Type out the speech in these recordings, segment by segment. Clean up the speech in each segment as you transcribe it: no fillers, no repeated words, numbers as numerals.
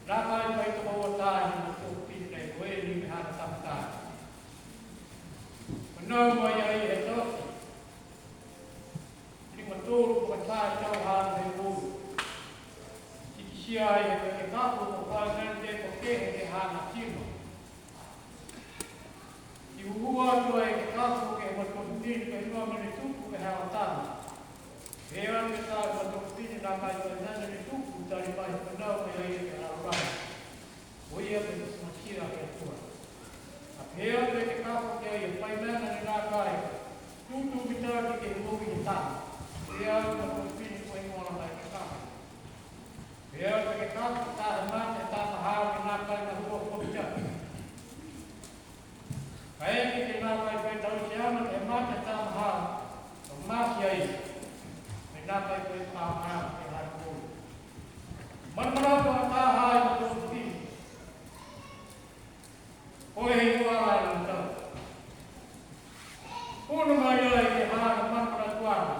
Nakai pai to ko tai na to pin nei ko ni ha ta ta. No mo ya e to. Ni mo to ko ta ta ha nei ko. Ki sia e ka ko ko na de ko ke he ha na tino. Ki ua to e ka ko ke mo to tin ke no mo ni tu ko ha ta. Hea me tā kua tōku tini nā kai koe nana ni tūku tari pai whanau me ai e a rau. O ia me te smakia ke atua. A hea me te kāko ke ai e pai nana ni nā kai. Tūtū ki tāki ke mohi e tā. Hea me tōku tini koe ngora mai ke kāko. Hea me ke kāko tā he māte tā mahao ki nā kai na hua kopita. Ka eki ke nā kai koe tau se ama te māte tā mahao. O māki ai. Nakai koe pāmā ke hai kōru. Manmara kua tāhai ko tōku tini. Koe hei kua ai na tau. Kūna mai ai ke hāna manmara tuana.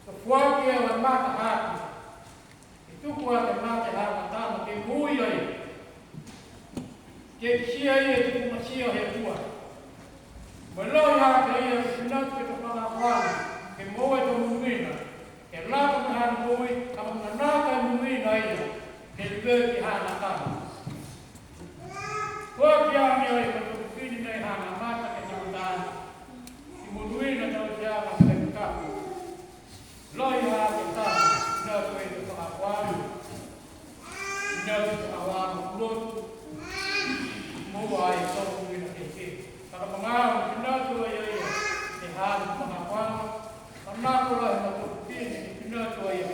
Ka fuaki au e mata hāki. E tuku a te mate hāka tāma ke mui ai. Ke sia ia tuku masia he tua. Maloi hāka ia ke sinau ke te whanga wāna. Ke moe to mumina, ke laka me hana mui, ka mga naka mumina ia, ke lue ki hana tama. Kua ki ami ai ka tuku pini nei hana mata ke tautana, ki munuina tau te ama ke kapu. Loi haa ke tama, ina koe te whakakwāru, ina koe te awāma kulotu, mua ai tau muina ke ke. Kaka mangāma, ina koe ia, te hana whakakwāru, Nākura he mato pēne ki pina tua ia